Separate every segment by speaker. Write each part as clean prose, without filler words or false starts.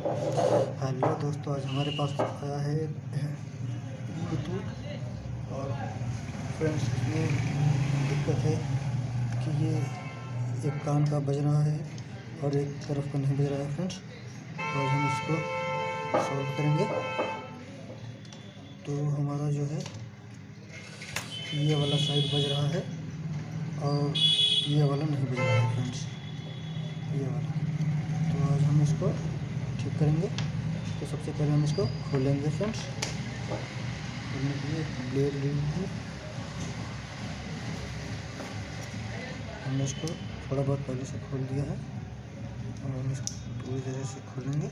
Speaker 1: Hello दोस्तों, आज हमारे पास आया है ब्लूटूथ। और फ्रेंड्स, इसमें दिक्कत है कि ये एक कान का बज रहा है और एक तरफ का नहीं बज रहा है फ्रेंड्स। तो आज हम इसको सॉल्व करेंगे। तो हमारा जो है ये वाला साइड बज रहा है और ये वाला नहीं बज रहा है फ्रेंड्स, ये वाला। तो आज हम इसको ठीक करेंगे। तो सबसे पहले हम इसको खोलेंगे फ्रेंड्स। खोलने के लिए ब्लेड लेंगे। हमने इसको थोड़ा बहुत पहले से खोल दिया है और हम इसको पूरी तरह से खोलेंगे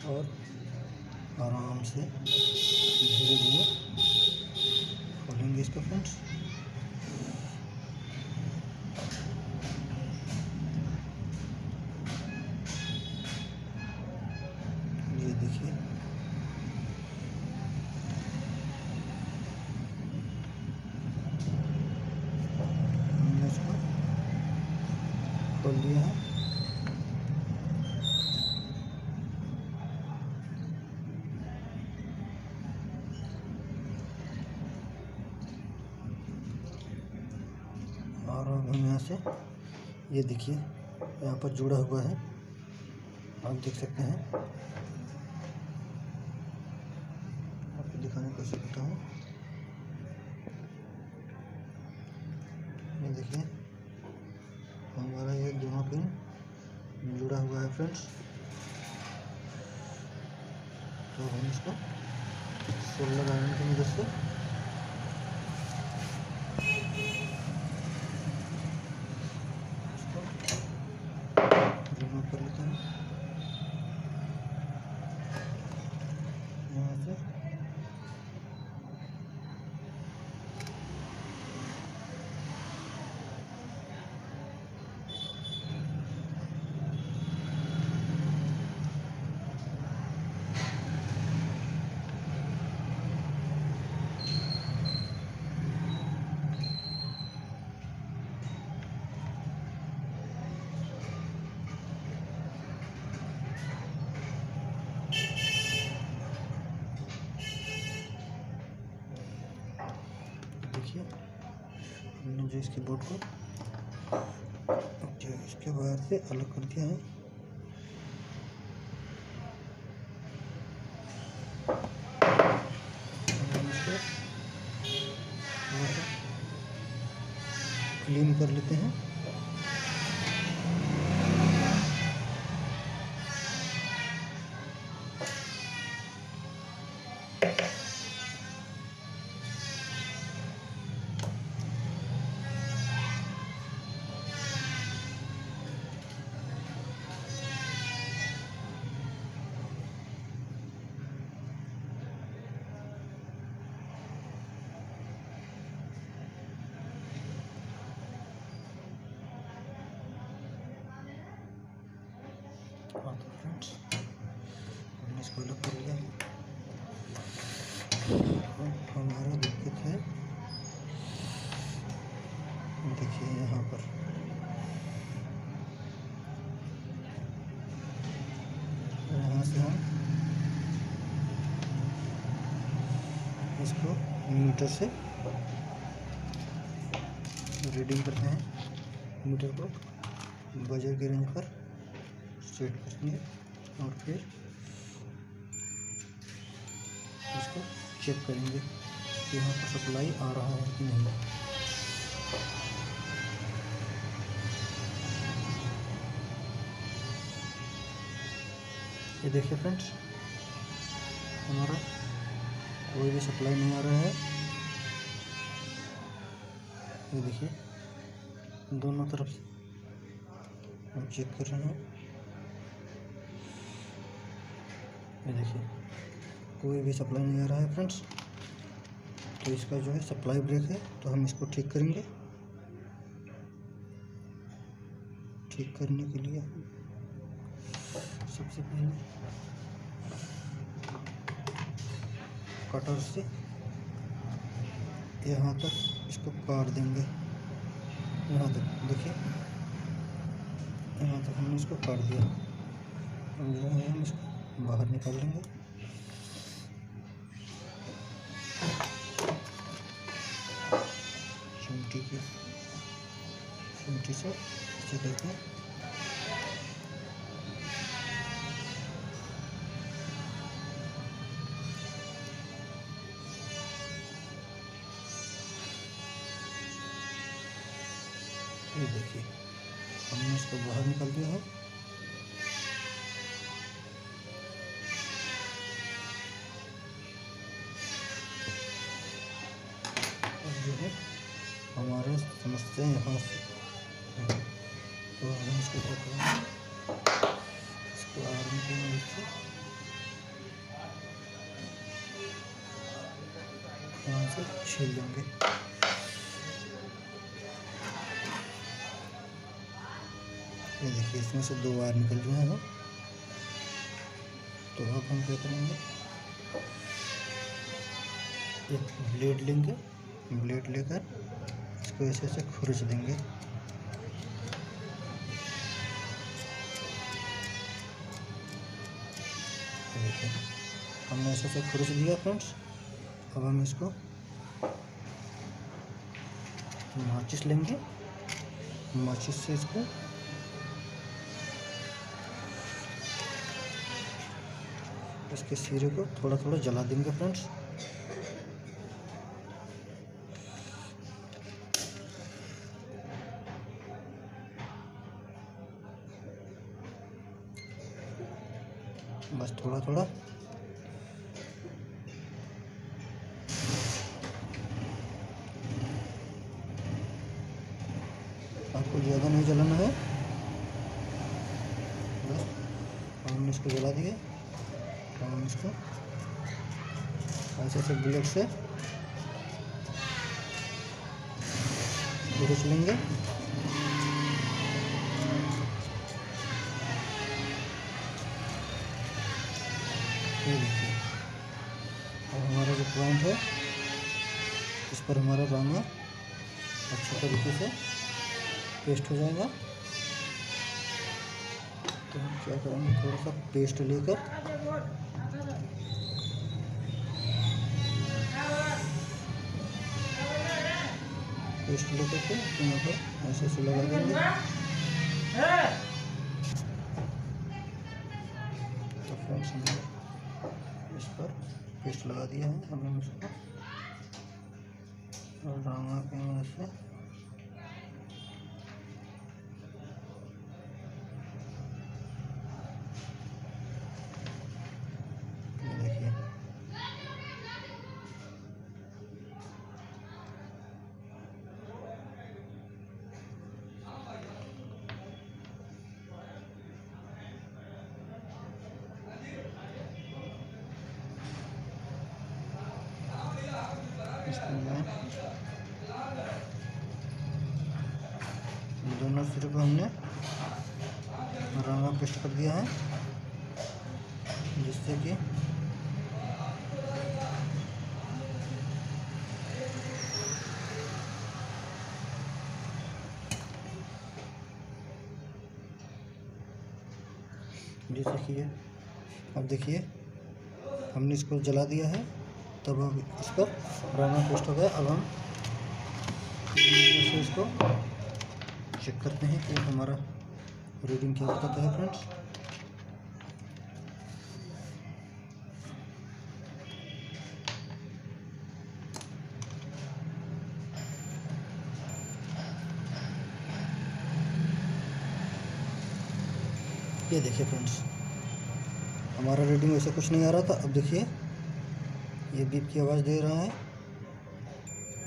Speaker 1: और आराम से धीरे धीरे खोलेंगे इसको फ्रेंड्स। ये देखिए, हमने इसको खोल दिया है। और अब हम यहाँ से ये देखिए, यहाँ पर जुड़ा हुआ है, आप देख सकते हैं। आपको दिखाने की कोशिश करता हूँ। ये देखिए, हमारा ये दोनों पिन जुड़ा हुआ है फ्रेंड्स। तो हम इसको सोल्डर आयरन की मदद से इसको रिमूव कर लेते हैं यहाँ से। देखिए, हमने जो इसके बोर्ड को जो इसके वायर से अलग कर दिया है। हम इसको थोड़ा सा क्लीन कर लेते हैं। हाँ तो फ्रेंड्स, हमने इसको अलग कर लिया है। हमारा दिक्कत है, देखिए यहाँ पर यहाँ से हम इसको मीटर से रीडिंग करते हैं। मीटर को बजर के रेंज पर सेट करेंगे और फिर इसको चेक करेंगे कि यहाँ पर सप्लाई आ रहा है कि नहीं। ये देखिए फ्रेंड्स, हमारा कोई भी सप्लाई नहीं आ रहा है। ये देखिए, दोनों तरफ से हम चेक कर रहे हैं। ये देखिए, कोई भी सप्लाई नहीं आ रहा है फ्रेंड्स। तो इसका जो है सप्लाई ब्रेक है, तो हम इसको ठीक करेंगे। ठीक करने के लिए सबसे पहले कटर से यहाँ तक इसको काट देंगे। यहाँ तक देखिए, यहाँ तक हमने इसको काट दिया। जो है हम इसको बाहर निकाल लेंगे। चिमटी से इसे करके ये देखिए हमने इसको बाहर निकाल दिया है। और जो है हमारे समस्या यहाँ से, तो हम इसको क्या करेंगे, इसको आर्म की मदद से यहाँ से छील लेंगे। ये देखिए इसमें से 2 वायर निकल रहे हैं। तो अब हम क्या करेंगे, एक ब्लेड लेंगे, ब्लेड लेकर इसको ऐसे ऐसे खुरच देंगे। देखिए हमने ऐसे ऐसे खुरच दिया फ्रेंड्स। अब हम इसको माचिस लेंगे, माचिस से इसको इसके सिरे को थोड़ा थोड़ा जला देंगे फ्रेंड्स। बस थोड़ा थोड़ा। आपको ज़्यादा नहीं जलाना है, बस हमने इसको जला दिया। हम इसको ऐसे ऐसे ब्लेड से खुरच लेंगे। ये देखिए अब हमारा जो पॉइंट है इस पर हमारा रांगा अच्छे तरीके से पेस्ट हो जाएगा। तो हम क्या करेंगे, थोड़ा सा पेस्ट लेकर के यहाँ पर ऐसे ऐसे लगा देंगे। तो फ्रेंड्स हमने इस पर पेस्ट लगा दिया है। अब हम इसको रांगा की मदद से देखिए दोनों सिरे को हमने रांगा पेस्ट कर दिया है, जिससे कि अब देखिए हमने इसको जला दिया है। तब अब इस पर रांगा पेस्ट हो गया। अब हम इसको चेक करते हैं कि हमारा रीडिंग क्या बताता है फ्रेंड्स। ये देखिए फ्रेंड्स हमारा रीडिंग वैसे कुछ नहीं आ रहा था। अब देखिए ये बीप की आवाज़ दे रहा है।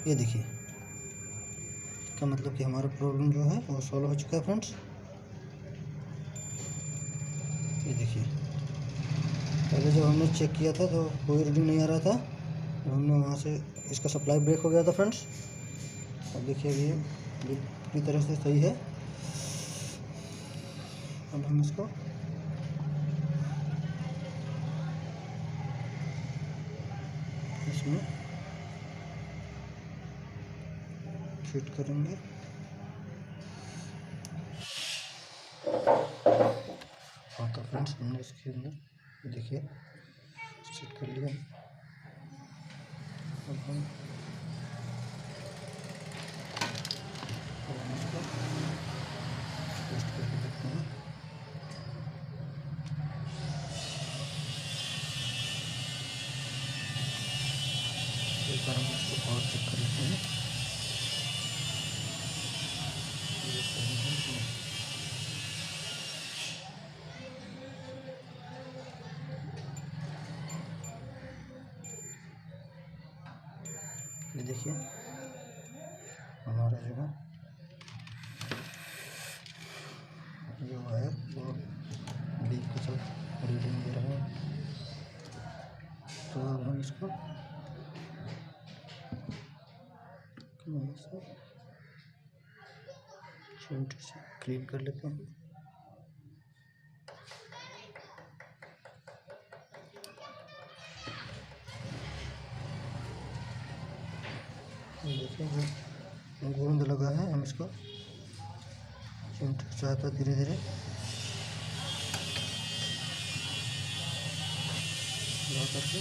Speaker 1: ये देखिए इसका मतलब कि हमारा प्रॉब्लम जो है वो सॉल्व हो चुका है फ्रेंड्स। ये देखिए पहले जब हमने चेक किया था तो कोई रीडिंग नहीं आ रहा था, तो हमने वहाँ से इसका सप्लाई ब्रेक हो गया था फ्रेंड्स। अब देखिए ये पूरी तरह से सही है। अब हम इसको इसमें फिट करेंगे। हाँ तो फ्रेंड्स हमने इसके अंदर देखिए सेट कर लिया। अब हम इसको टेस्ट करके देखते हैं। एक बार हम इसको और चेक कर लेते हैं ये सही है कि नहीं। ये देखिए हमारा जो है जो है वो बीच के साथ रीडिंग दे रहा है। तो अब हम इसको चिमटे से क्लीन कर लेते हैं। देखिए जो गोंद लगा है हम इसको चिमटे के साथ धीरे धीरे ला करके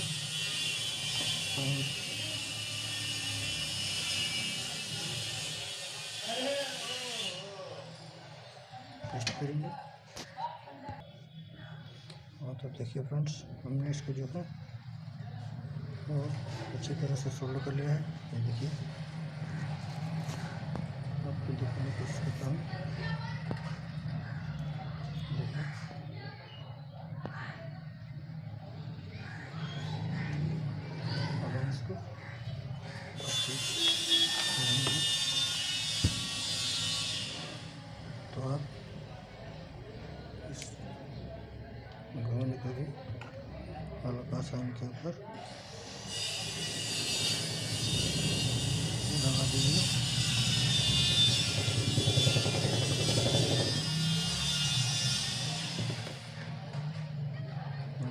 Speaker 1: टेस्ट करेंगे। और तो देखिए फ्रेंड्स हमने इसको जो है वो अच्छी तरह से सोल्ड कर लिया है। ये देखिए आपको दिखाने की कोशिश करता हूँ। देखिए अब हम इसको तो आप इस गोंद को भी हल्का सा इनके ऊपर लगा दीजिए।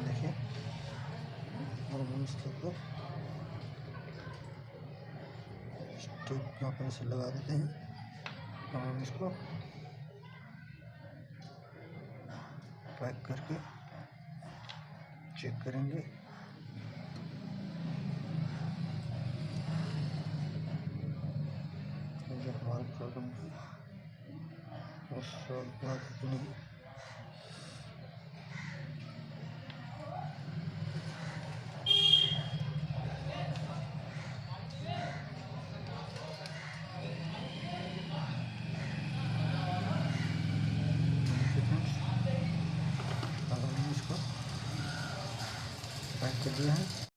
Speaker 1: देखिए और हम इसके ऊपर स्टिक यहाँ पर इसे लगा देते हैं और हम इसको पैक करके चेक करेंगे। जो हमारी प्रॉब्लम वो सॉल्व हुआ कि नहीं। अब हमने इसको पैक कर दिया है।